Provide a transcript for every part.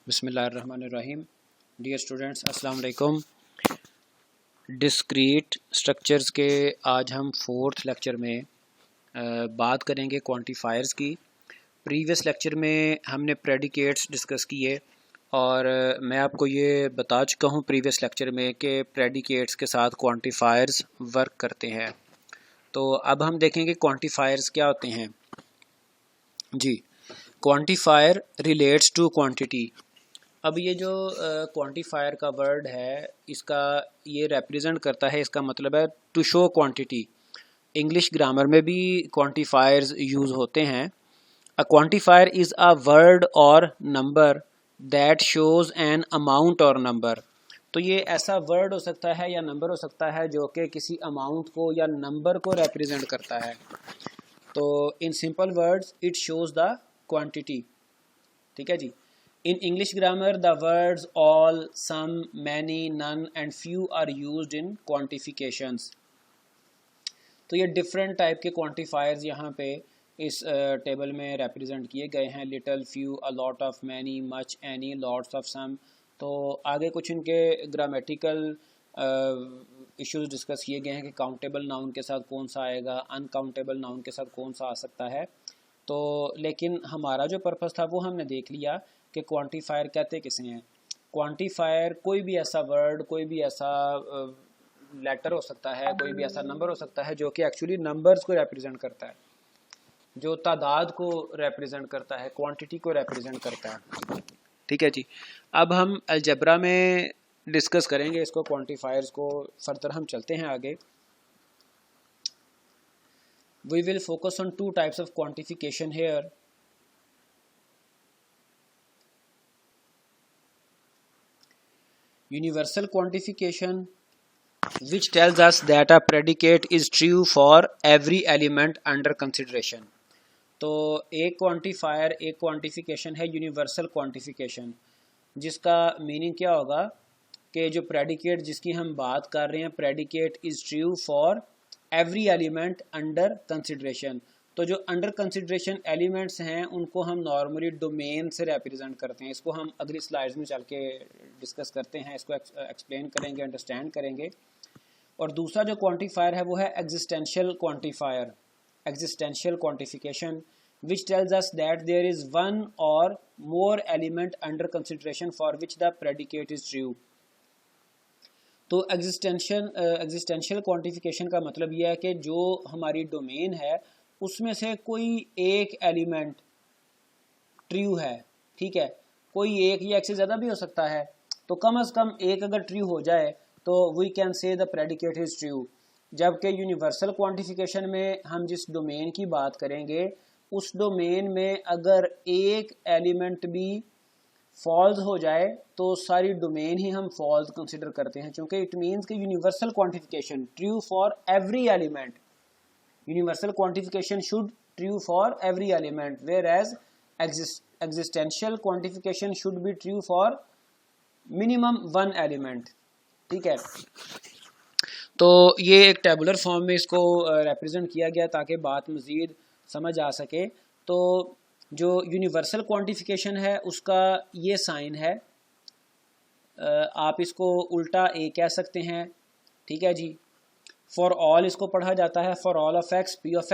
बिस्मिल्लाहिर्रहमानिर्रहीम। Dear students, अस्सलाम वालेकुम। डिस्क्रीट स्ट्रक्चर्स के आज हम फोर्थ लेक्चर में बात करेंगे क्वांटिफायर्स की। प्रीवियस लेक्चर में हमने प्रेडिकेट्स डिस्कस किए और मैं आपको ये बता चुका हूँ प्रीवियस लेक्चर में कि प्रेडिकेट्स के साथ क्वांटिफायर्स वर्क करते हैं। तो अब हम देखेंगे क्वांटिफायर्स क्या होते हैं। जी, क्वांटिफायर रिलेट्स टू क्वांटिटी। अब ये जो क्वांटिफायर का वर्ड है, इसका ये रिप्रेजेंट करता है, इसका मतलब है to show quantity. English grammar में भी क्वांटिफायर्स यूज़ होते हैं। A quantifier is a word or number that shows an amount or number. तो ये ऐसा वर्ड हो सकता है या नंबर हो सकता है जो कि किसी अमाउंट को या नंबर को रिप्रेजेंट करता है। तो in simple words it shows the quantity. ठीक है जी। In English grammar, the words all, some, many, none and few are used in quantifications. तो ये डिफरेंट टाइप के क्वांटिफायर्स यहाँ पे इस टेबल में रिप्रेजेंट किए गए हैं। Little, few, a lot of, many, much, any, lots of, some. तो आगे कुछ इनके ग्रामेटिकल इश्यूज डिस्कस किए गए हैं कि काउंटेबल नाउन के साथ कौन सा आएगा, अनकाउंटेबल नाउन के साथ कौन सा आ सकता है। तो लेकिन हमारा जो पर्पस था वो हमने देख लिया कि क्वांटिफायर कहते किसे हैं। क्वांटिफायर कोई भी ऐसा वर्ड, कोई भी ऐसा लेटर हो सकता है, कोई भी ऐसा नंबर हो सकता है जो कि एक्चुअली नंबर्स को रिप्रेजेंट करता है, जो तादाद को रिप्रेजेंट करता है, क्वांटिटी को रिप्रेजेंट करता है। ठीक है जी। अब हम अलजेब्रा में डिस्कस करेंगे इसको, क्वांटिफायर्स को। फर्दर हम चलते हैं आगे। We will focus on two types of quantification here. Universal quantification, which tells us that a predicate is true for every element under consideration. तो एक क्वांटिफायर, एक क्वांटिफिकेशन है यूनिवर्सल क्वांटिफिकेशन, जिसका मीनिंग क्या होगा कि जो प्रेडिकेट जिसकी हम बात कर रहे हैं, predicate is true for every element under consideration. तो जो अंडर कंसिड्रेशन एलिमेंट्स हैं उनको हम नॉर्मली डोमेन से रिप्रेजेंट करते हैं। इसको हम अगली स्लाइड्स में चल के डिस्कस करते हैं, इसको एक्सप्लेन करेंगे, अंडरस्टैंड करेंगे। और दूसरा जो क्वांटिफायर है वो है existential quantifier, existential quantification, which tells us that there is one or more element under consideration for which the predicate is true. तो एग्जिस्टेंशियल क्वांटिफिकेशन का मतलब यह है कि जो हमारी डोमेन है उसमें से कोई एक एलिमेंट ट्रू है। ठीक है, कोई एक या एक से ज़्यादा भी हो सकता है, तो कम से कम एक अगर ट्रू हो जाए तो we can say the predicate is true. जबकि यूनिवर्सल क्वांटिफिकेशन में हम जिस डोमेन की बात करेंगे उस डोमेन में अगर एक एलिमेंट भी फॉल्स हो जाए तो सारी डोमेन ही हम फॉल्स कंसिडर करते हैं, क्योंकि इट मीन्स कि universal quantification true for every element, universal quantification should true for every element, whereas existential quantification should be true for minimum one element. ठीक है, तो ये एक टेबुलर फॉर्म में इसको रिप्रेजेंट किया गया ताकि बात मज़ीद समझ आ सके। तो जो यूनिवर्सल क्वांटिफिकेशन है उसका ये साइन है, आप इसको उल्टा ए कह सकते हैं। ठीक है जी। फॉर ऑल इसको पढ़ा जाता है, for all of x, P of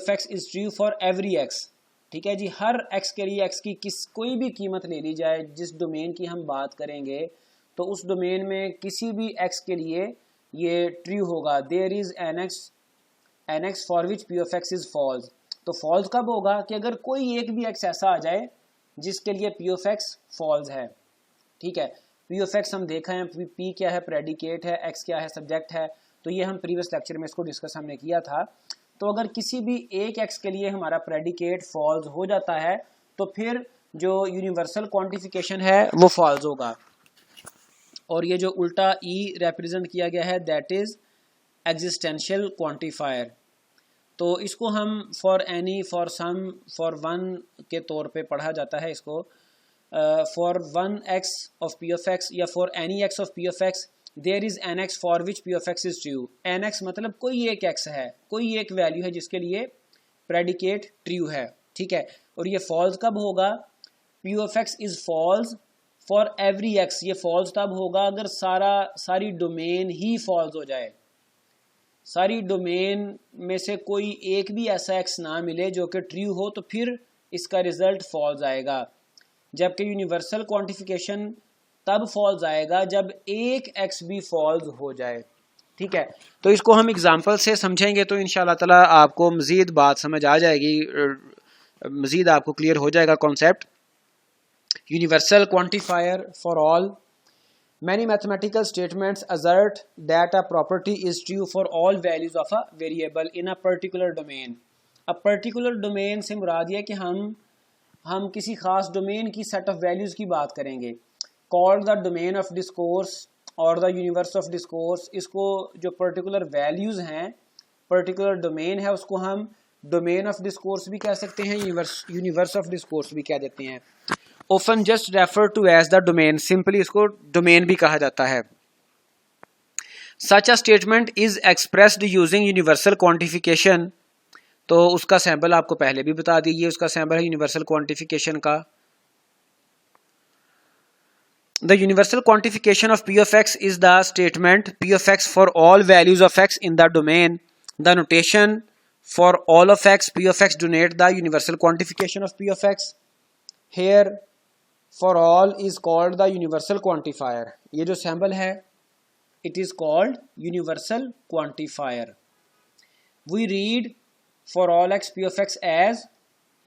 x is true for every x. ठीक है जी, हर एक्स के लिए एक्स की कोई भी कीमत ले ली जाए, जिस डोमेन की हम बात करेंगे तो उस डोमेन में किसी भी एक्स के लिए ये ट्रू होगा। There is an x for which P of x is false. तो फॉल्स कब होगा कि अगर कोई एक भी एक्स ऐसा आ जाए जिसके लिए पी ऑफ एक्स फॉल्स है। ठीक है, पी ऑफ एक्स हम देखा है, पी क्या है, प्रेडिकेट है, एक्स क्या है, सब्जेक्ट है। तो ये हम प्रीवियस लेक्चर में इसको डिस्कस हमने किया था। तो अगर किसी भी एक एक्स के लिए हमारा प्रेडिकेट फॉल्स हो जाता है तो फिर जो यूनिवर्सल क्वांटिफिकेशन है वो फॉल्स होगा। और ये जो उल्टा ई रिप्रेजेंट किया गया है दैट इज एग्जिस्टेंशियल क्वांटिफायर। तो इसको हम for any, for some, for one के तौर पे पढ़ा जाता है इसको। For one x of P of x या for any x of P of x there is an x for which P of x is true. An x मतलब कोई एक एक्स है, कोई एक वैल्यू है जिसके लिए प्रेडिकेट ट्रू है। ठीक है, और ये फॉल्स कब होगा? P of x is false for every x, ये फॉल्स तब होगा अगर सारी डोमेन ही फॉल्स हो जाए, सारी डोमेन में से कोई एक भी ऐसा एक्स ना मिले जो कि ट्रू हो, तो फिर इसका रिजल्ट फॉल्स आएगा। जबकि यूनिवर्सल क्वांटिफिकेशन तब फॉल्स आएगा जब एक एक्स भी फॉल्स हो जाए। ठीक है, तो इसको हम एग्जांपल से समझेंगे तो इंशाल्लाह ताला आपको मज़ीद बात समझ आ जाएगी, मज़ीद आपको क्लियर हो जाएगा concept. Universal quantifier for all, many mathematical statements assert that a property is true for all values of a variable in a particular domain। अब पर्टिकुलर डोमेन से मुराद है कि हम किसी खास डोमेन की सेट ऑफ वैल्यूज़ की बात करेंगे। Called the domain of discourse और द यूनिवर्स ऑफ डिस्कोर्स, इसको जो पर्टिकुलर वैल्यूज़ हैं, पर्टिकुलर डोमेन है, उसको हम डोमेन ऑफ डिस्कोर्स भी कह सकते हैं, यूनिवर्स ऑफ डिस्कोर्स भी कह देते हैं। Often just refer to as the domain, simply इसको डोमेन भी कहा जाता है। Such a statement is expressed using universal quantification, तो उसका सैंपल आपको पहले भी बता दीजिए, उसका सैंपल है यूनिवर्सल क्वांटिफिकेशन का। The universal quantification of p of x is the statement p of x for all values of x in the domain. The notation for all of x p of x denote the universal quantification of p of x. Here for all is called the universal quantifier. ये जो sample है it is called universal quantifier. We read for all x p of x as,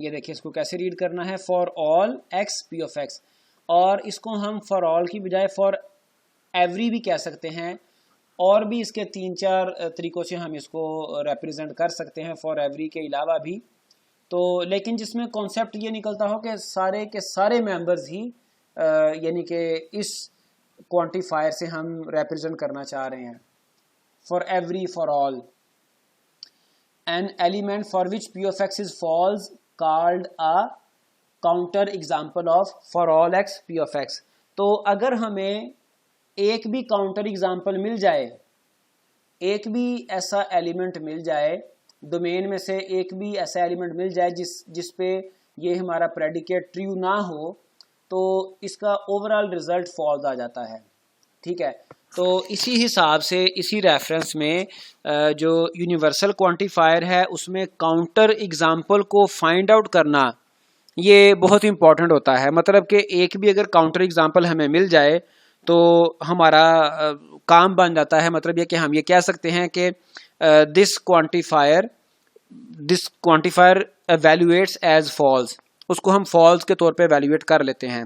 ये देखिए इसको कैसे read करना है, for all x p of x, और इसको हम फॉर ऑल की बजाय फॉर एवरी भी कह सकते हैं, और भी इसके 3-4 तरीक़ों से हम इसको रिप्रेजेंट कर सकते हैं फॉर एवरी के अलावा भी। तो लेकिन जिसमें कॉन्सेप्ट ये निकलता हो कि सारे के सारे मेंबर्स ही यानी कि इस क्वांटिफायर से हम रिप्रेजेंट करना चाह रहे हैं। For every, for all, an element for which P of x is false called a counter example of for all x P of x. तो अगर हमें एक भी काउंटर एग्जाम्पल मिल जाए, एक भी ऐसा एलिमेंट मिल जाए, डोमेन में से एक भी ऐसा एलिमेंट मिल जाए जिस पे ये हमारा प्रेडिकेट ट्रू ना हो, तो इसका ओवरऑल रिजल्ट फॉल्स आ जाता है। ठीक है, तो इसी हिसाब से इसी रेफरेंस में जो यूनिवर्सल क्वांटिफायर है उसमें काउंटर एग्जाम्पल को फाइंड आउट करना ये बहुत इंपॉर्टेंट होता है। मतलब कि एक भी अगर काउंटर एग्जांपल हमें मिल जाए तो हमारा काम बन जाता है। मतलब ये कि हम ये कह सकते हैं कि दिस क्वांटिफायर एवेल्युएट्स एज फॉल्स, उसको हम फॉल्स के तौर पे एवेल्युएट कर लेते हैं।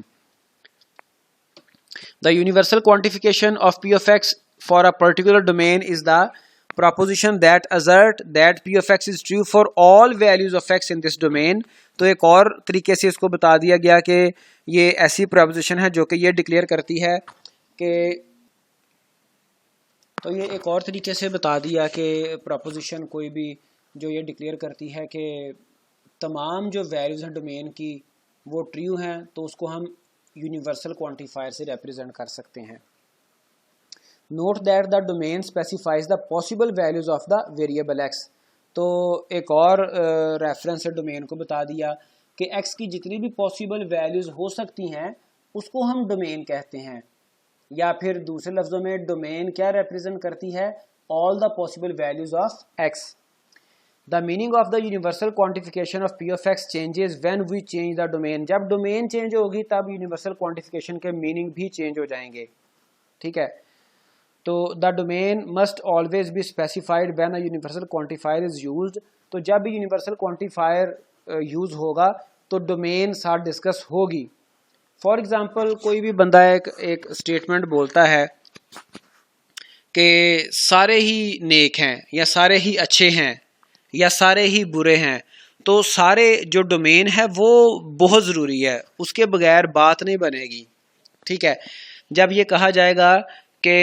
The universal quantification of P of x for a particular domain is the proposition that assert that p of x is true for all values of x in this domain। तो एक और तरीके से इसको बता दिया गया कि ये ऐसी proposition है जो कि ये डिक्लेयर करती है कि, तो ये एक और तरीके से बता दिया कि proposition कोई भी जो ये डिक्लेयर करती है कि तमाम जो वैल्यूज़ हैं डोमेन की वो ट्रू हैं, तो उसको हम यूनिवर्सल क्वांटिफायर से रिप्रेजेंट कर सकते हैं। Note that the domain specifies the possible values of the variable x. तो एक और रेफरेंस डोमेन को बता दिया कि एक्स की जितनी भी पॉसिबल वैल्यूज़ हो सकती हैं उसको हम डोमेन कहते हैं, या फिर दूसरे लफ्ज़ों में डोमेन क्या रिप्रेजेंट करती है, all the possible values of x. The meaning of the universal quantification of P of x changes when we change the domain. जब डोमेन चेंज होगी तब यूनिवर्सल क्वांटिफिकेशन के मीनिंग भी चेंज हो जाएंगे। ठीक है, तो the domain must always be specified when a universal quantifier is used. तो जब भी यूनिवर्सल क्वांटिफायर यूज़ होगा तो डोमेन साथ डिस्कस होगी। फॉर एग्जांपल कोई भी बंदा एक स्टेटमेंट बोलता है कि सारे ही नेक हैं, या सारे ही अच्छे हैं, या सारे ही बुरे हैं, तो सारे जो डोमेन है वो बहुत ज़रूरी है, उसके बगैर बात नहीं बनेगी। ठीक है, जब ये कहा जाएगा कि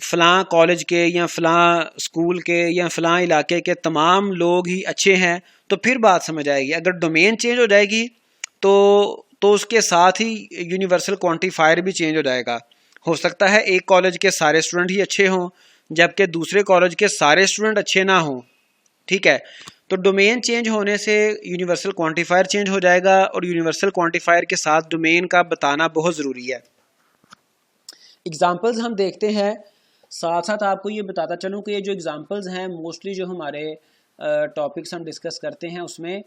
फ़लाँ कॉलेज के या फ़लाँ स्कूल के या फ़लाँ इलाके के तमाम लोग ही अच्छे हैं, तो फिर बात समझ आएगी। अगर डोमेन चेंज हो जाएगी तो उसके साथ ही यूनिवर्सल क्वांटिफायर भी चेंज हो जाएगा। हो सकता है एक कॉलेज के सारे स्टूडेंट ही अच्छे हों जबकि दूसरे कॉलेज के सारे स्टूडेंट अच्छे ना हों। ठीक है, तो डोमेन चेंज होने से यूनिवर्सल क्वांटिफायर चेंज हो जाएगा और यूनिवर्सल क्वांटिफायर के साथ डोमेन का बताना बहुत ज़रूरी है। एग्जांपल्स हम देखते हैं, साथ साथ आपको ये बताता चलूँ कि ये जो एग्जांपल्स हैं मोस्टली जो हमारे टॉपिक्स हम डिस्कस करते हैं उसमें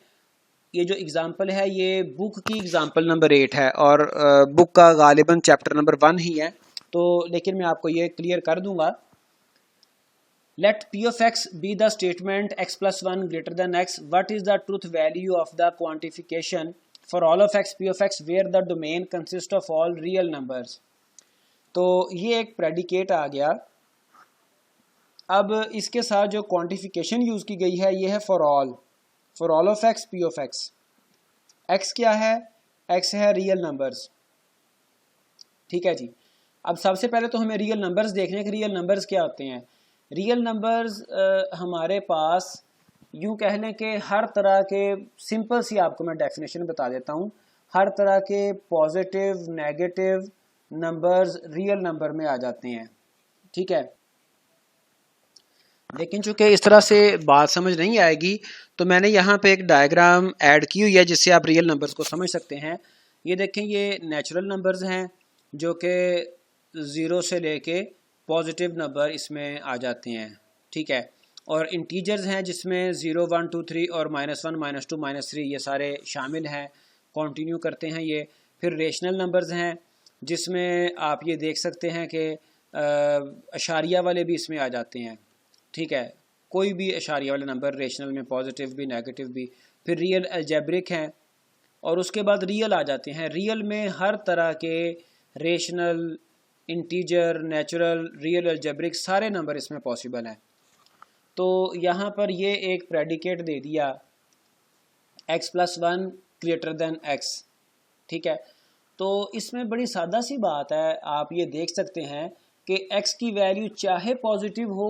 ये जो एग्ज़ाम्पल है ये बुक की एग्ज़ाम्पल नंबर 8 है और बुक का गालिबन चैप्टर नंबर 1 ही है, तो लेकिन मैं आपको ये क्लियर कर दूंगा। Let p of x be the statement x plus 1 greater than x, what is the truth value of the quantification for all of x p of x where the domain consist of all real numbers. तो ये एक predicate आ गया। अब इसके साथ जो quantification use की गई है ये है for all of x P of x. X क्या है? एक्स है रियल नंबर्स, ठीक है जी। अब सबसे पहले तो हमें रियल नंबर्स देखने हैं कि रियल नंबर्स क्या होते हैं। रियल नंबर्स हमारे पास यूं कह लें कि हर तरह के, सिंपल सी आपको मैं डेफिनेशन बता देता हूं, हर तरह के positive negative numbers real number में आ जाते हैं, ठीक है। लेकिन चूंकि इस तरह से बात समझ नहीं आएगी तो मैंने यहाँ पे एक डायग्राम ऐड की हुई है जिससे आप रियल नंबर्स को समझ सकते हैं। ये देखें, ये नेचुरल नंबर्स हैं जो कि 0 से लेके पॉजिटिव नंबर इसमें आ जाते हैं, ठीक है। और इंटीजर्स हैं जिसमें 0 1 2 3 और -1 -2 -3 ये सारे शामिल हैं, कंटिन्यू करते हैं ये। फिर रेशनल नंबर्स हैं जिसमें आप ये देख सकते हैं कि अशारिया वाले भी इसमें आ जाते हैं, ठीक है। कोई भी अशारिया वाले नंबर रेशनल में, पॉजिटिव भी नेगेटिव भी। फिर रियल अलजेब्रिक हैं और उसके बाद रियल आ जाते हैं। रियल में हर तरह के rational, integer, natural, real, algebraic सारे नंबर इसमें पॉसिबल हैं। तो यहाँ पर ये एक प्रेडिकेट दे दिया x plus 1 greater than x, ठीक है। तो इसमें बड़ी सादा सी बात है, आप ये देख सकते हैं कि x की वैल्यू चाहे पॉजिटिव हो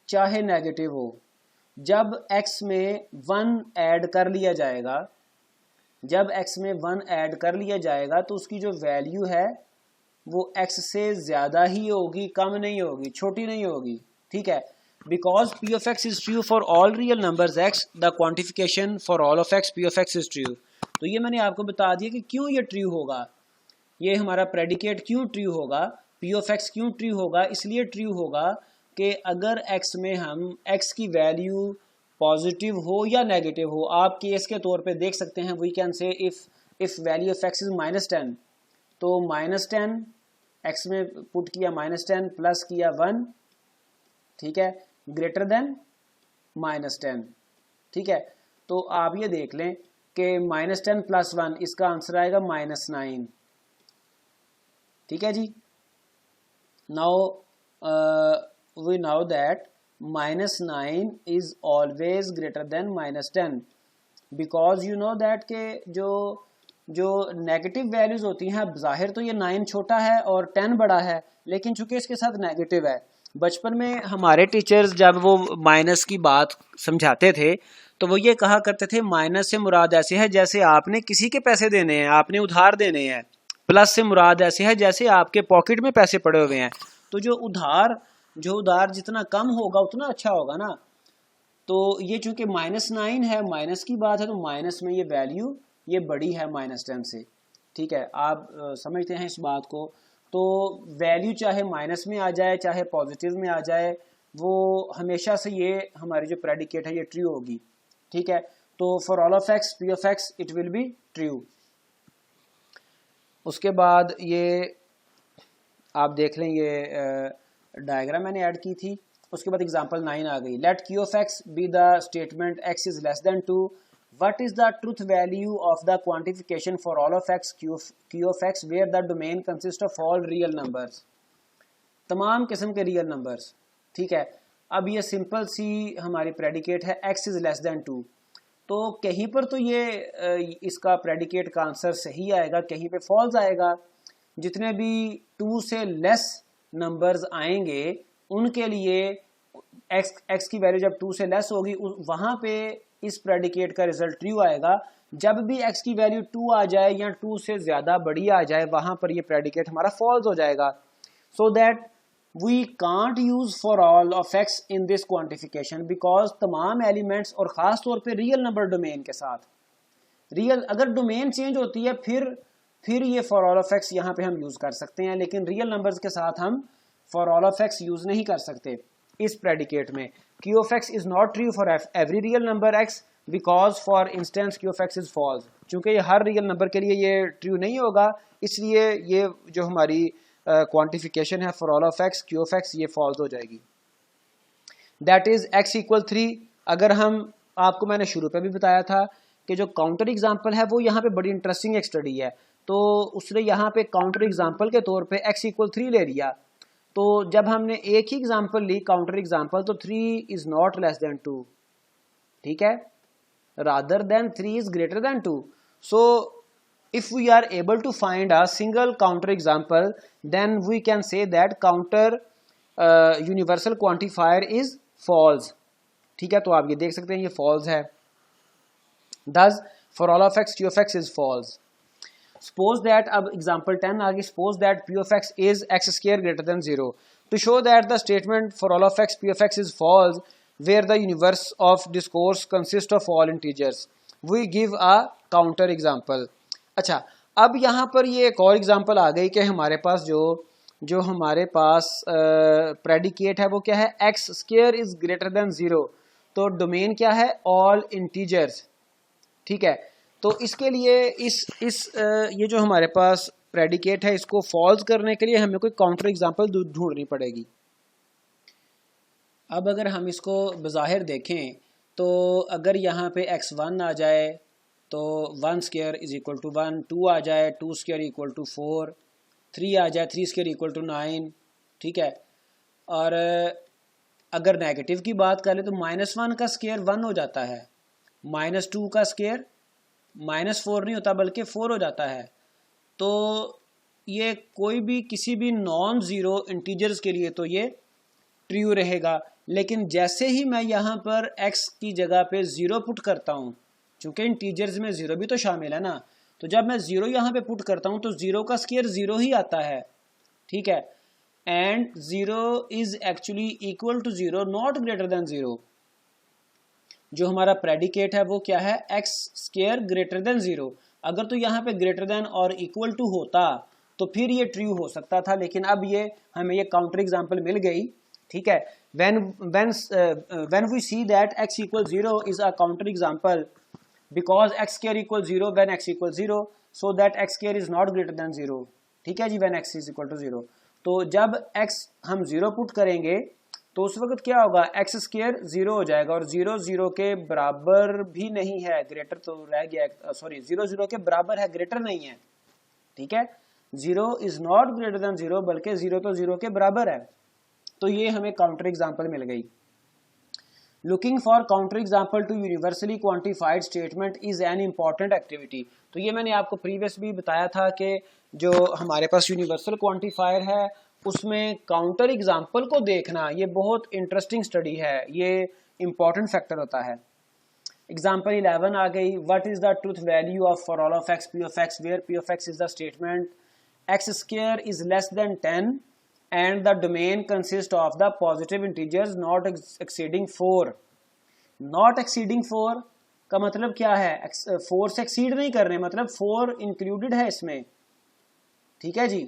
चाहे नेगेटिव हो, जब x में 1 ऐड कर लिया जाएगा, जब x में 1 ऐड कर लिया जाएगा तो उसकी जो वैल्यू है वो x से ज़्यादा ही होगी, कम नहीं होगी, छोटी नहीं होगी, ठीक है। Because p of x is true for all real numbers x, the quantification for all of x p of x is true। तो ये मैंने आपको बता दिया कि क्यों ये ट्रू होगा, ये हमारा प्रेडिकेट क्यों ट्रू होगा, p of x क्यों ट्रू होगा। इसलिए ट्रू होगा कि अगर x में हम x की वैल्यू पॉजिटिव हो या नेगेटिव हो, आप केस के तौर पे देख सकते हैं, we can say if value of x is -10, तो -10 x में पुट किया -10 प्लस किया 1, ठीक है, ग्रेटर देन -10, ठीक है। तो आप ये देख लें कि -10 प्लस 1 इसका आंसर आएगा -9, ठीक है जी। Now we know that -9 is always greater than -10 because you know that के जो नेगेटिव वैल्यूज होती हैं, जाहिर तो ये 9 छोटा है और 10 बड़ा है, लेकिन चूंकि इसके साथ नेगेटिव है। बचपन में हमारे टीचर्स जब वो माइनस की बात समझाते थे तो वो ये कहा करते थे, माइनस से मुराद ऐसे है जैसे आपने किसी के पैसे देने हैं, आपने उधार देने हैं। प्लस से मुराद ऐसे है जैसे आपके पॉकेट में पैसे पड़े हुए हैं। तो जो उधार जितना कम होगा उतना अच्छा होगा ना। तो ये चूंकि -9 है, माइनस की बात है, तो माइनस में ये वैल्यू ये बड़ी है -10 से, ठीक है। आप समझते हैं इस बात को। तो वैल्यू चाहे माइनस में आ जाए चाहे पॉजिटिव में आ जाए, वो हमेशा से ये हमारी जो प्रेडिकेट है ये ट्रू होगी, ठीक है। तो for all of x P of x it will be true. उसके बाद ये आप देख लें, ये डायग्राम मैंने ऐड की थी। उसके बाद एग्जांपल 9 आ गई। Let q of x be the statement x is less than 2, what is the truth value of the quantification for all of x q of x where the domain consists of all real numbers, तमाम किस्म के real numbers, ठीक है। अब ये simple सी हमारी predicate है x is less than 2, तो कहीं पर तो ये इसका प्रेडिकेट का आंसर सही आएगा, कहीं पे फॉल्स आएगा। जितने भी 2 से लेस नंबर्स आएंगे उनके लिए x की वैल्यू जब 2 से लेस होगी वहां पे इस प्रेडिकेट का रिजल्ट ट्रू आएगा। जब भी x की वैल्यू 2 आ जाए या 2 से ज्यादा बड़ी आ जाए वहां पर ये प्रेडिकेट हमारा फॉल्स हो जाएगा। So that we can't use for all of x in this quantification because तमाम एलिमेंट्स और ख़ास तौर पे रियल नंबर डोमेन के साथ, रियल अगर डोमेन चेंज होती है फिर ये फॉर ऑल ऑफ एक्स यहाँ पे हम यूज़ कर सकते हैं, लेकिन रियल नंबर्स के साथ हम for all of x use नहीं कर सकते इस प्रेडिकेट में। Q of x is not true for every real number x because for instance q of x is false, चूँकि ये हर रियल नंबर के लिए ये ट्रू नहीं होगा, इसलिए ये जो हमारी क्वांटिफिकेशन है for all of x Q of x ये फॉल्स हो जाएगी। That is x equal 3। अगर हम, आपको मैंने शुरू पे भी बताया था कि जो काउंटर एग्जाम्पल है वो यहाँ पे बड़ी इंटरेस्टिंग एक स्टडी है, तो उसने यहाँ पे काउंटर एग्जाम्पल के तौर पे x इक्वल 3 ले लिया। तो जब हमने एक ही एग्जाम्पल ली काउंटर एग्जाम्पल, तो 3 इज़ नॉट लेस देन 2, ठीक है, rather than 3 is greater than 2। So if we are able to find a single counter example, then we can say that counter universal quantifier is false, ठीक है। तो आप ये देख सकते हैं ये false है। Thus for all of x q of x is false. Suppose that, अब example 10 आगे, suppose that p of x is x square greater than 0. To show that the statement for all of x p of x is false where the universe of discourse consists of all integers, we give a counter example. अच्छा, अब यहाँ पर ये एक और example आ गई कि हमारे पास जो हमारे पास प्रेडिकेट है वो क्या है, x square is greater than 0, तो डोमेन क्या है, ऑल इंटीजर्स, ठीक है। तो इसके लिए ये जो हमारे पास प्रेडिकेट है इसको फॉल्स करने के लिए हमें कोई काउंटर एग्जाम्पल ढूंढनी पड़ेगी। अब अगर हम इसको बज़ाहिर देखें तो अगर यहाँ पे x1 आ जाए तो 1 स्क्वायर इज इक्वल टू 1, 2 आ जाए 2 स्क्वायर इक्वल टू 4, 3 आ जाए 3 स्क्वायर इक्वल टू 9, ठीक है। और अगर नेगेटिव की बात करें तो -1 का स्क्वायर 1 हो जाता है, -2 का स्क्वायर -4 नहीं होता बल्कि 4 हो जाता है। तो ये कोई भी किसी भी नॉन ज़ीरो इंटीजर्स के लिए तो ये ट्रू रहेगा, लेकिन जैसे ही मैं यहाँ पर x की जगह पे 0 पुट करता हूँ, चूँकि इंटीजर्स में 0 भी तो शामिल है ना, तो जब मैं 0 यहाँ पे पुट करता हूँ तो 0 का स्क्वायर 0 ही आता है, ठीक है। And 0 is actually equal to 0 not greater than 0। जो हमारा प्रेडिकेट है वो क्या है, एक्स स्क्वायर ग्रेटर देन 0। अगर तो यहाँ पे ग्रेटर देन और इक्वल टू होता तो फिर ये ट्रू हो सकता था, लेकिन अब ये हमें ये काउंटर एग्जाम्पल मिल गई, ठीक है। when we see that x equals 0 is a counter example because x square equals 0 when x equals 0, so that x square is not greater than 0, ठीक है जी, when x is equal to 0। तो जब x हम 0 put करेंगे तो उस वक्त क्या होगा, एक्स स्क्वायर 0 हो जाएगा, और 0 0 के बराबर भी नहीं है, ग्रेटर तो रह गया, सॉरी 0 0 के बराबर है, ग्रेटर नहीं है, ठीक है। 0 इज नॉट ग्रेटर देन 0 बल्कि 0 तो 0 के बराबर है। तो ये हमें काउंटर एग्जाम्पल मिल गई। Looking for counter example to universally quantified statement is an important activity. तो ये मैंने आपको प्रीवियस भी बताया था कि जो हमारे पास यूनिवर्सल क्वांटिफायर है उसमें काउंटर एग्जाम्पल को देखना ये बहुत इंटरेस्टिंग स्टडी है, ये इम्पॉर्टेंट फैक्टर होता है। एग्जाम्पल 11 आ गई, what is the truth value of for all of x P of x where p of x is the statement x square is less than 10 and the domain consists of the positive integers not exceeding 4। not exceeding 4 का मतलब क्या है, 4 से exceed नहीं कर रहे, मतलब 4 included है इसमें, ठीक है जी।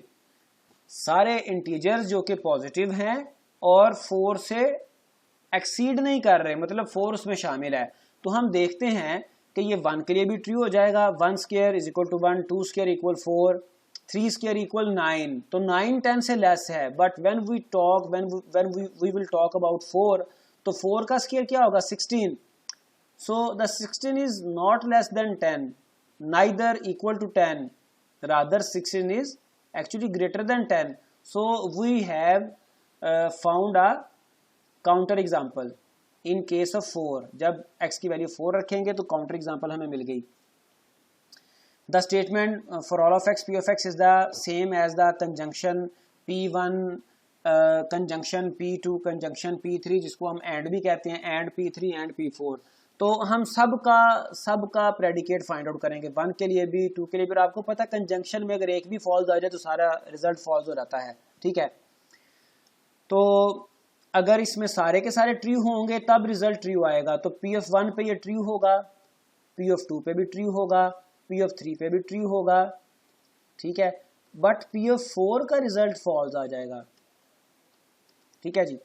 सारे इंटीजर्स जो कि पॉजिटिव हैं और 4 से exceed नहीं कर रहे, मतलब 4 उसमें शामिल है। तो हम देखते हैं कि ये 1 के लिए भी ट्रू हो जाएगा, 1 square is equal to 1, 2 square equal 4, 3 square equal 9, तो 9 10 से लेस है। But when we will talk about 4, तो 4 का स्क्वायर क्या होगा, 16। So the 16 is not less than 10, neither equal to 10, rather 16 is actually greater than 10। So we have found a counter example in case of 4। जब x की value 4 रखेंगे तो counter example हमें मिल गई। The statement for all of x p of x is the same as the conjunction p1 conjunction p2 conjunction p3 जिसको हम and भी कहते हैं, and p3 and p4। तो हम सबका प्रेडिकेट फाइंड आउट करेंगे, 1 के लिए भी 2 के लिए भी। आपको पता है कंजंक्शन में अगर एक भी फॉल्स आ जाए तो सारा रिजल्ट फॉल्स हो जाता है, ठीक है। तो अगर इसमें सारे के सारे ट्रू होंगे तब रिजल्ट ट्रू आएगा। तो पी ऑफ 1 पे ये ट्रू होगा, पी ऑफ 2 पे भी ट्रू होगा, पी ऑफ 3 पे भी ट्रू होगा, ठीक है। बट पी ऑफ 4 का रिजल्ट फॉल्स आ जाएगा, ठीक है जी,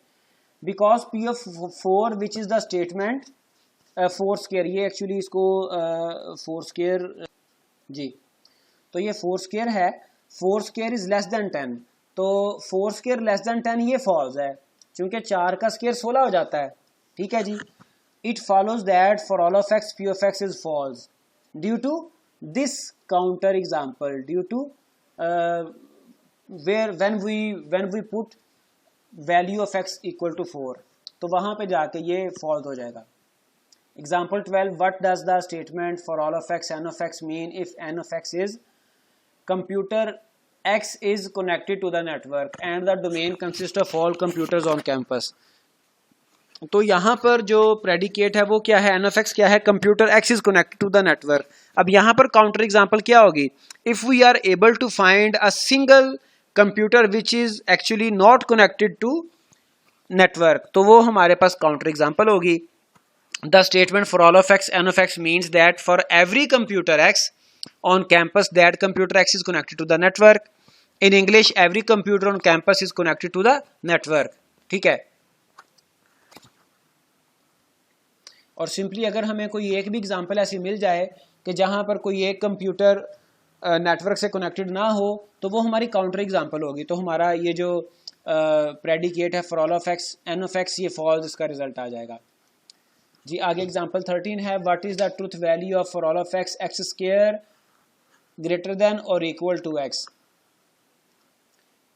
because P of 4 which is the statement 4 square, ये एक्चुअली इसको 4 स्क्वायर जी, तो ये 4 स्क्वायर है, 4 स्क्वायर इज लेस देन 10, तो 4 स्क्वायर लेस देन 10 ये फॉल्स है, क्योंकि 4 का स्क्वायर 16 हो जाता है, ठीक है जी। It follows that for all of x P of x is false due to this counter example, due to where when we put value of x equal to 4, तो वहां पे जाके ये फॉल्स हो जाएगा। Example 12, what does the statement for all of x N of x mean if N of x is computer X is connected to the network and the domain consists of all computers on campus। तो यहाँ पर जो predicate है वो क्या है, N of x क्या है, computer X is connected to the network। अब यहाँ पर काउंटर एग्जाम्पल क्या होगी, if we are able to find a single computer which is actually not connected to network, तो वो हमारे पास काउंटर एग्जाम्पल होगी। The statement for all of x N of x means that for every computer X on campus that computer X is connected to the network। In English every computer on campus is connected to the network, ठीक है। और simply अगर हमें कोई एक भी example ऐसी मिल जाए कि जहां पर कोई एक कंप्यूटर नेटवर्क से कनेक्टेड ना हो, तो वो हमारी काउंटर एग्जांपल होगी। तो हमारा ये जो प्रेडिकेट है for all of x N of x, ये फॉल्स इसका रिजल्ट आ जाएगा जी। आगे एग्जांपल 13 है, what is the truth value of for all of x x square greater than or equal to x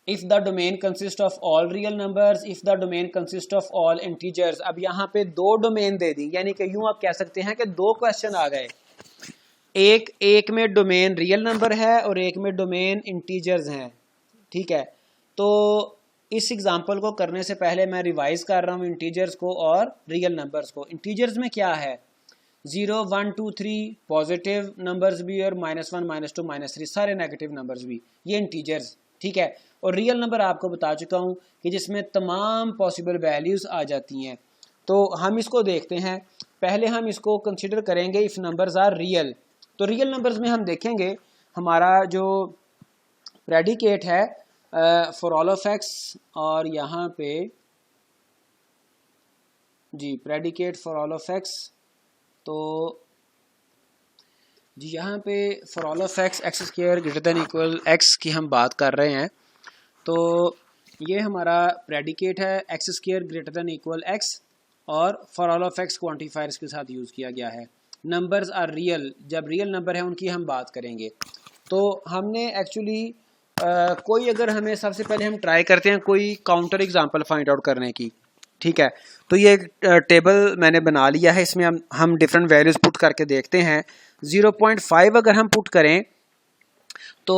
if the domain consists of all real numbers, if the domain consists of all integers। अब यहाँ पे दो domain दे दी, यानी कि यूं आप कह सकते हैं कि दो क्वेश्चन आ गए, एक में डोमेन रियल नंबर है और एक में डोमेन इंटीजर्स हैं, ठीक है। तो इस एग्जांपल को करने से पहले मैं रिवाइज कर रहा हूँ इंटीजर्स को और रियल नंबर्स को। इंटीजर्स में क्या है, 0 1 2 3 पॉजिटिव नंबर्स भी और -1 -2 -3 सारे नेगेटिव नंबर्स भी, ये इंटीजर्स, ठीक है। और रियल नंबर आपको बता चुका हूँ कि जिसमें तमाम पॉसिबल वैल्यूज आ जाती हैं। तो हम इसको देखते हैं, पहले हम इसको कंसिडर करेंगे इफ नंबर्स आर रियल। तो रियल नंबर्स में हम देखेंगे हमारा जो प्रेडिकेट है फॉर ऑल ऑफ एक्स, और यहाँ पे G predicate for all of x, तो जी यहाँ पे for all of x x square greater than equal x की हम बात कर रहे हैं। तो ये हमारा प्रेडिकेट है x square greater than equal x, और for all of x quantifiers के साथ यूज़ किया गया है। नंबर्स आर रियल, जब रियल नंबर है उनकी हम बात करेंगे। तो हमने एक्चुअली कोई अगर हमें सबसे पहले हम ट्राई करते हैं कोई काउंटर एग्जांपल फाइंड आउट करने की, ठीक है। तो ये टेबल मैंने बना लिया है, इसमें हम डिफरेंट वैल्यूज पुट करके देखते हैं। 0.5 अगर हम पुट करें तो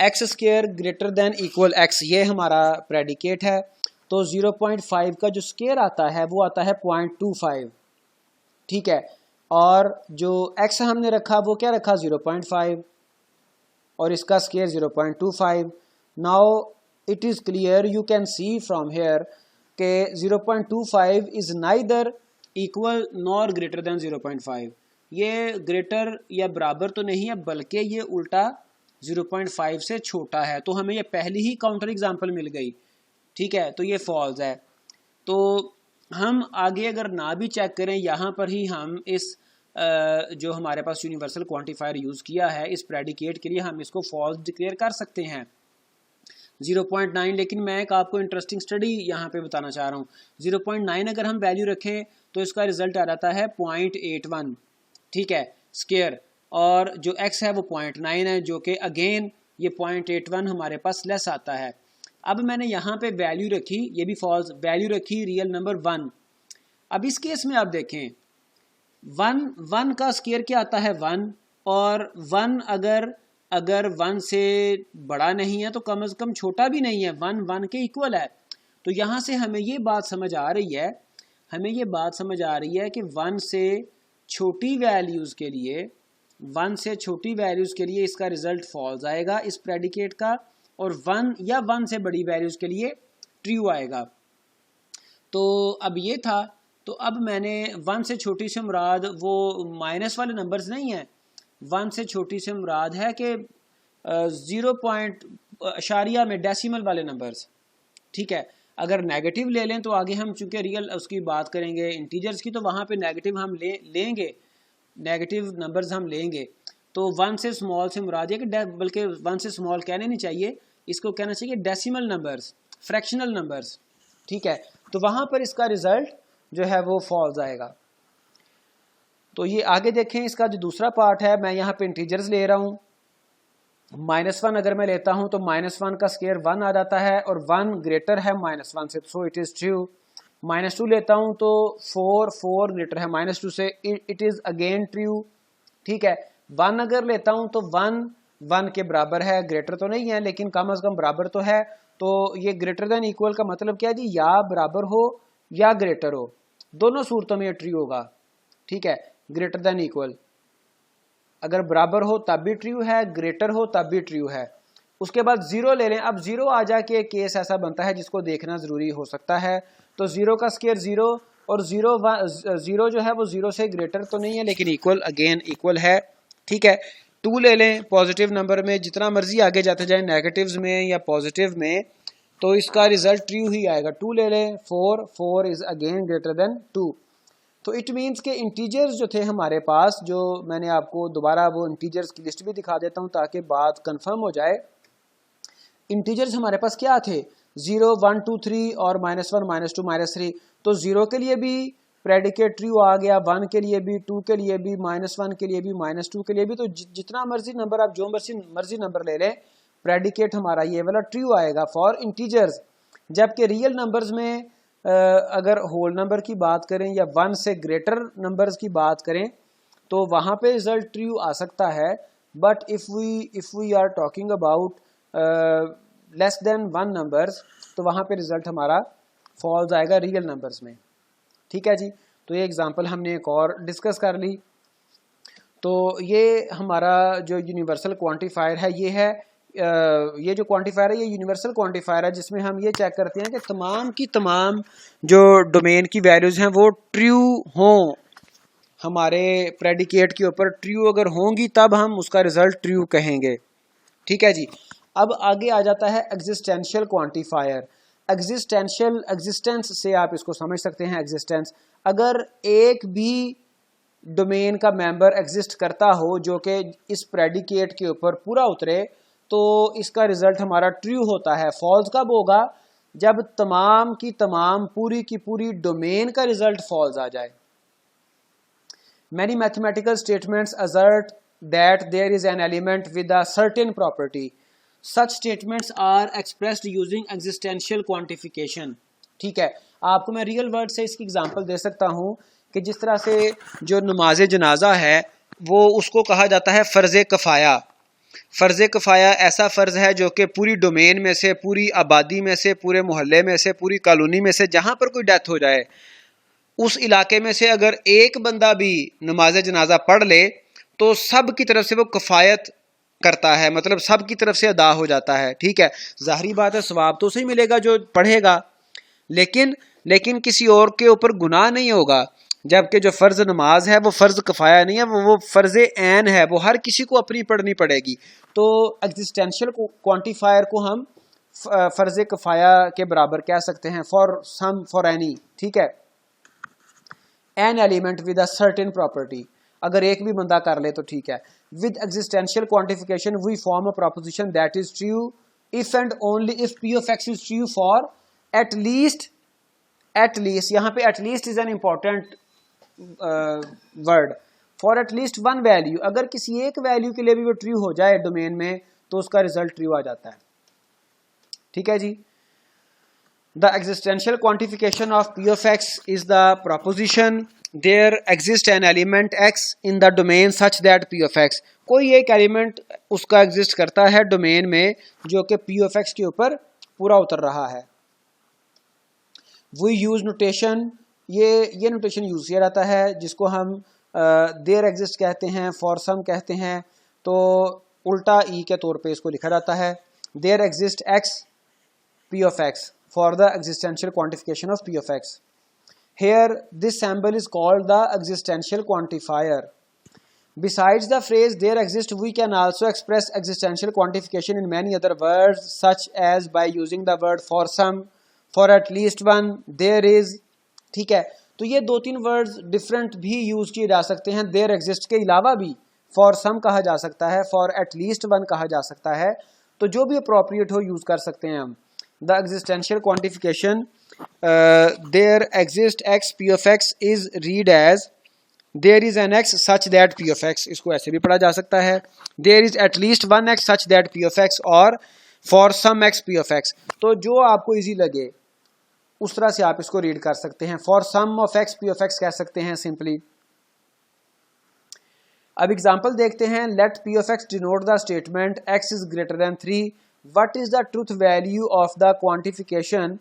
x square greater than equal x, ये हमारा प्रेडिकेट है। तो 0.5 का जो स्क्वायर आता है वो आता है 0.25, ठीक है। और जो एक्स हमने रखा वो क्या रखा, 0.5, और इसका square 0.25। Now it is clear, you can see from here के 0.25 is neither equal nor greater than 0.5। ये ग्रेटर या बराबर तो नहीं है, बल्कि ये उल्टा 0.5 से छोटा है। तो हमें ये पहली ही काउंटर एग्जांपल मिल गई, ठीक है। तो ये फॉल्स है। तो हम आगे अगर ना भी चेक करें, यहाँ पर ही हम इस जो हमारे पास यूनिवर्सल क्वांटिफायर यूज़ किया है इस प्रेडिकेट के लिए, हम इसको फॉल्स डिक्लेयर कर सकते हैं 0.9। लेकिन मैं एक आपको इंटरेस्टिंग स्टडी यहाँ पे बताना चाह रहा हूँ। 0.9 अगर हम वैल्यू रखें तो इसका रिजल्ट आ जाता है 0.81, ठीक है, स्क्वायर, और जो x है वो 0.9 है, जो कि अगेन ये 0.81 हमारे पास लेस आता है। अब मैंने यहाँ पे वैल्यू रखी, ये भी फॉल्स, वैल्यू रखी रियल नंबर 1। अब इस केस में आप देखें 1 का स्क्वायर क्या आता है 1, और 1 अगर 1 से बड़ा नहीं है तो कम से कम छोटा भी नहीं है, 1 के इक्वल है। तो यहाँ से हमें ये बात समझ आ रही है कि 1 से छोटी वैल्यूज़ के लिए 1 से छोटी वैल्यूज़ के लिए इसका रिजल्ट फॉल्स आएगा इस प्रेडिकेट का, और 1 या 1 से बड़ी वैल्यूज़ के लिए ट्रू आएगा। तो अब ये था, तो अब मैंने 1 से छोटी से मुराद वो माइनस वाले नंबर्स नहीं है, 1 से छोटी से मुराद है कि 0 पॉइंट अशारिया में डेसिमल वाले नंबर्स, ठीक है। अगर नेगेटिव ले लें तो आगे हम चूंकि रियल उसकी बात करेंगे इंटीजर्स की, तो वहाँ पे नेगेटिव हम लेंगे, नेगेटिव नंबर्स हम लेंगे। तो 1 से स्मॉल से मुराद है कि बल्कि 1 से स्मॉल कहने नहीं चाहिए, इसको कहना चाहिए डेसिमल नंबर्स, फ्रैक्शनल नंबर्स, ठीक है। तो वहाँ पर इसका रिजल्ट जो है वो फॉल्स आएगा। तो ये आगे देखें, इसका जो दूसरा पार्ट है, मैं यहाँ पे इंटीजर्स ले रहा हूँ। -1 अगर मैं लेता हूँ तो -1 का स्क्वायर 1 आ जाता है और 1 ग्रेटर है -1 से, सो इट इज़ ट्रू। -2 लेता हूँ तो 4 ग्रेटर है -2 से, इट इज़ अगेन ट्रू, ठीक है। 1 अगर लेता हूँ तो 1 के बराबर है, ग्रेटर तो नहीं है लेकिन कम अज़ कम बराबर तो है। तो ये ग्रेटर देन इक्वल का मतलब क्या है जी, या बराबर हो या ग्रेटर हो, दोनों सूरतों में ये ट्रू होगा, ठीक है। ग्रेटर देन इक्वल, अगर बराबर हो तब भी ट्रू है, ग्रेटर हो तब भी ट्रू है। उसके बाद 0 ले लें। अब 0 आ जाके केस ऐसा बनता है जिसको देखना ज़रूरी हो सकता है। तो 0 का स्क्वायर 0 और 0 जो है वो 0 से ग्रेटर तो नहीं है लेकिन इक्वल, अगेन इक्वल है, ठीक है। 2 ले लें पॉजिटिव नंबर में, जितना मर्जी आगे जाते जाए नेगेटिव्स में या पॉजिटिव में, तो इसका रिजल्ट ट्रू ही आएगा। 2 ले लें, 4 इज़ अगेन ग्रेटर देन 2। तो इट मीन्स के इंटीजर्स जो थे हमारे पास, जो मैंने आपको दोबारा वो इंटीजर्स की लिस्ट भी दिखा देता हूँ ताकि बात कंफर्म हो जाए। इंटीजर्स हमारे पास क्या थे, 0 1 2 3 और -1 -2 -3। तो 0 के लिए भी प्रेडिकेट ट्रू आ गया, 1 के लिए भी, 2 के लिए भी, -1 के लिए भी, -2 के लिए भी। तो जितना मर्जी नंबर आप जो मर्जी नंबर ले लें, प्रेडिकेट हमारा ये वाला ट्रू आएगा फॉर इंटीजर्स। जबकि रियल नंबर्स में अगर होल नंबर की बात करें या 1 से ग्रेटर नंबर्स की बात करें तो वहाँ पे रिजल्ट ट्रू आ सकता है। But if we are talking about less than 1 numbers, तो वहाँ पे रिजल्ट हमारा फॉल्स आएगा रियल नंबर्स में, ठीक है जी। तो ये एग्जांपल हमने एक और डिस्कस कर ली। तो ये हमारा जो यूनिवर्सल क्वांटिफायर है, ये जो क्वांटिफायर है ये यूनिवर्सल क्वांटिफायर है, जिसमें हम ये चेक करते हैं कि तमाम की तमाम जो डोमेन की वैल्यूज़ हैं वो ट्रू हों, हमारे प्रेडिकेट के ऊपर ट्रू अगर होंगी तब हम उसका रिजल्ट ट्रू कहेंगे, ठीक है जी। अब आगे आ जाता है एग्जिस्टेंशियल क्वांटिफायर। एग्जिस्टेंस से आप इसको समझ सकते हैं। एग्जिस्टेंस, अगर एक भी डोमेन का मेंबर एग्जिस्ट करता हो जो कि इस प्रेडिकेट के ऊपर पूरा उतरे, तो इसका रिजल्ट हमारा ट्रू होता है। फॉल्स कब होगा, जब तमाम की तमाम पूरी की पूरी डोमेन का रिजल्ट फॉल्स आ जाए। Many mathematical statements assert that there is an element with a certain property. Such statements are expressed using existential quantification. ठीक है, आपको मैं रियल वर्ड से इसकी एग्जांपल दे सकता हूँ कि जिस तरह से जो नमाज जनाजा है वो उसको कहा जाता है फ़र्ज़ कफ़ाया। फ़र्ज़ कफ़ाया ऐसा फ़र्ज़ है जो कि पूरी डोमेन में से, पूरी आबादी में से, पूरे मोहल्ले में से, पूरी कॉलोनी में से जहाँ पर कोई डेथ हो जाए, उस इलाके में से अगर एक बंदा भी नमाज जनाजा पढ़ ले तो सब की तरफ से वो कफ़ायत करता है, मतलब सब की तरफ से अदा हो जाता है, ठीक है। ज़ाहिरी बात है सवाब तो उसे मिलेगा जो पढ़ेगा, लेकिन किसी और के ऊपर गुनाह नहीं होगा। जबकि जो फ़र्ज़ नमाज है वो फ़र्ज़ कफ़ाया नहीं है, वो फ़र्ज़ ऐन है, वो हर किसी को अपनी पढ़नी पड़ेगी। तो एग्जिस्टेंशियल क्वांटिफायर को हम फ़र्ज़ कफ़ाया के बराबर कह सकते हैं, फॉर एनी, ठीक है। An element with a certain property, अगर एक भी बंदा कर ले तो ठीक है। With existential quantification we form a proposition that is true if and only if p of x is true for at least, यहाँ पे at least is an important word, for at least one value. अगर किसी एक वैल्यू के लिए भी वो true हो जाए डोमेन में तो उसका रिजल्ट ट्रू आ जाता है, ठीक है जी। The existential quantification of p of x is the proposition there exists an element x in the domain such that p of x, कोई एक एलिमेंट उसका एग्जिस्ट करता है डोमेन में जो कि p of x के ऊपर पूरा उतर रहा है। We use notation, ये नोटेशन यूज किया जाता है जिसको हम देयर एग्जिस्ट कहते हैं, फॉर सम कहते हैं। तो उल्टा ई के तौर पे इसको लिखा जाता है, there exist x p of x, for the existential quantification of p of x. Here, this symbol is called the existential quantifier. Besides the phrase there exists, we can also express existential quantification in many other words, such as by using the word for some, for at least one, there is. ठीक है, तो ये दो तीन words different भी use किए जा सकते हैं देयर एग्जिस्ट के अलावा भी. फॉर सम कहा जा सकता है, फॉर एट लीस्ट वन कहा जा सकता है, तो जो भी अप्रोप्रिएट हो यूज कर सकते हैं हम. The existential quantification there exist x P of x is read as there is an x such that P of x. इसको ऐसे भी पढ़ा जा सकता है, there is at least one x such that P of x, और for some x P of x. तो जो आपको इजी लगे उस तरह से आप इसको रीड कर सकते हैं. For some of x P of x कह सकते हैं सिंपली. अब एग्जांपल देखते हैं. Let p of x denote the statement x is greater than 3. What is the truth value of the quantification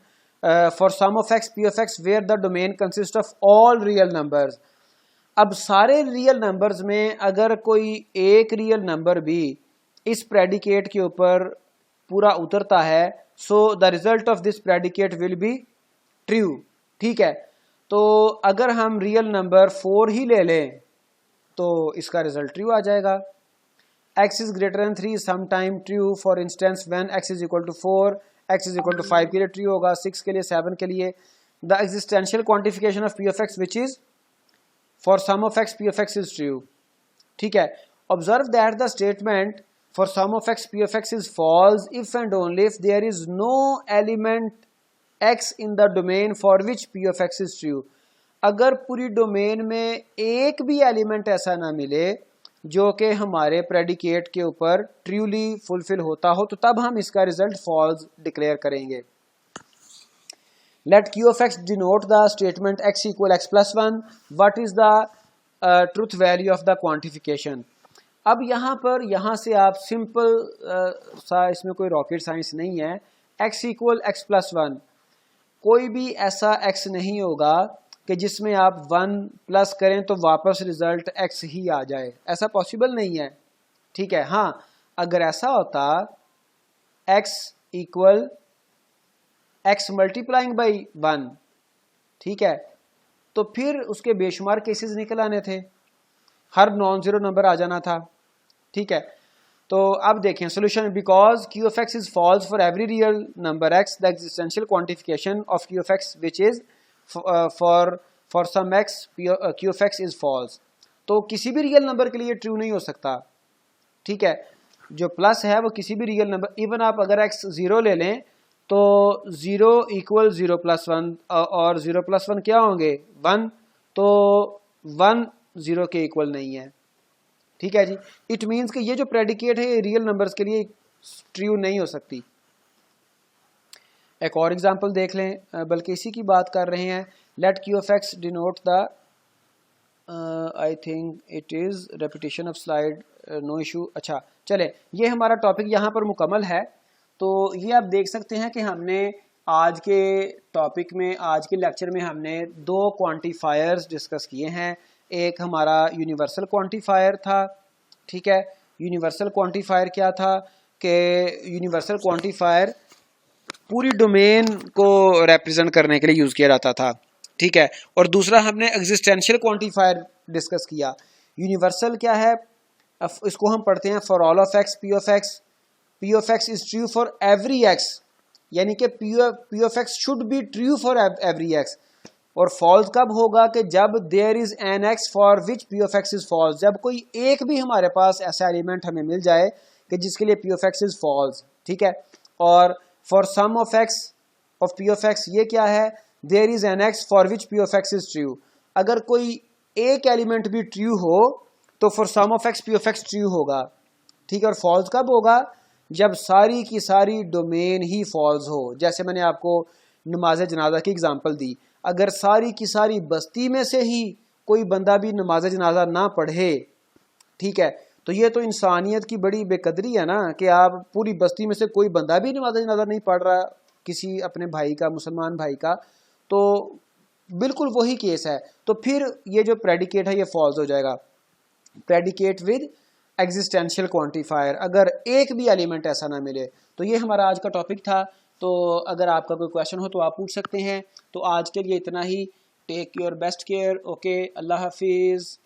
for some of x P of x where the domain consist of all real numbers. अब सारे real numbers में अगर कोई एक real number भी इस predicate के ऊपर पूरा उतरता है, so the result of this predicate will be true. ठीक है, तो अगर हम रियल नंबर 4 ही ले लें तो इसका रिजल्ट ट्रू आ जाएगा. x is greater than 3 some time true. For instance when x is equal to 4, x is equal to 5 के लिए ट्रू होगा, 6 के लिए, 7 के लिए. The existential quantification of p of x which is for sum of x p of x is true. ठीक है, observe that the statement for sum of x p of x is false if and only if there is no element x in the domain for which p of x is true. अगर पूरी domain में एक भी element ऐसा ना मिले जो कि हमारे प्रेडिकेट के ऊपर ट्रूली फुलफिल होता हो, तो तब हम इसका रिजल्ट फॉल्स डिक्लेयर करेंगे. Let q of x denote the statement x equal x plus 1. What is the truth value of the quantification? अब यहाँ से आप सिंपल सा, इसमें कोई रॉकेट साइंस नहीं है. x equal x plus 1, कोई भी ऐसा x नहीं होगा कि जिसमें आप 1 प्लस करें तो वापस रिजल्ट x ही आ जाए. ऐसा पॉसिबल नहीं है. ठीक है, हाँ अगर ऐसा होता x equal x multiplying by 1, ठीक है, तो फिर उसके बेशुमार केसेस निकल आने थे, हर नॉन जीरो नंबर आ जाना था. ठीक है, तो अब देखें solution. Because q of x is false for every real number x, the existential quantification of q of x which is for some x q of x is false. तो किसी भी रियल नंबर के लिए true नहीं हो सकता. ठीक है, जो प्लस है वो किसी भी रियल नंबर, इवन आप अगर x 0 ले लें तो 0 इक्वल 0 प्लस 1, और 0 प्लस 1 क्या होंगे 1, तो 1 0 के इक्वल नहीं है. ठीक है जी, इट मीन्स कि ये जो प्रेडिकेट है ये रियल नंबर्स के लिए ट्रू नहीं हो सकती. एक और एग्जांपल देख लें, बल्कि इसी की बात कर रहे हैं. Let q of x denote the, I think it is repetition of slide, no issue. अच्छा चले, ये हमारा टॉपिक यहाँ पर मुकम्मल है. तो ये आप देख सकते हैं कि हमने आज के टॉपिक में, आज के लेक्चर में हमने 2 क्वांटिफायर्स डिस्कस किए हैं. एक हमारा यूनिवर्सल क्वांटिफायर था. ठीक है, यूनिवर्सल क्वांटिफायर क्या था कि यूनिवर्सल क्वांटिफायर पूरी डोमेन को रिप्रेजेंट करने के लिए यूज़ किया जाता था. ठीक है, और दूसरा हमने एग्जिस्टेंशियल क्वांटिफायर डिस्कस किया. यूनिवर्सल क्या है, इसको हम पढ़ते हैं for all of x P of x. P of x is true for every x, यानी कि P of x should be true for every x. और false कब होगा कि जब there is an x for which P of x is false, जब कोई एक भी हमारे पास ऐसा एलिमेंट हमें मिल जाए कि जिसके लिए P of x is false. ठीक है, और for sum of x of P of x ये क्या है, there is an x for which P of x is true. अगर कोई एक एलिमेंट भी ट्रू हो तो for sum of x P of x true होगा. ठीक है, और false कब होगा, जब सारी की सारी डोमेन ही फॉल्स हो. जैसे मैंने आपको नमाज जनाजा की एग्जांपल दी, अगर सारी की सारी बस्ती में से ही कोई बंदा भी नमाज जनाजा ना पढ़े, ठीक है, तो ये तो इंसानियत की बड़ी बेकदरी है ना, कि आप पूरी बस्ती में से कोई बंदा भी नमाज जनाजा नहीं पढ़ रहा किसी अपने भाई का, मुसलमान भाई का, तो बिल्कुल वही केस है. तो फिर ये जो प्रेडिकेट है ये फॉल्स हो जाएगा. प्रेडिकेट विद एग्जिस्टेंशियल क्वांटिफायर, अगर एक भी एलिमेंट ऐसा ना मिले. तो ये हमारा आज का टॉपिक था. तो अगर आपका कोई क्वेश्चन हो तो आप पूछ सकते हैं। तो आज के लिए इतना ही। Take your best care. Okay, अल्लाह हाफिज़।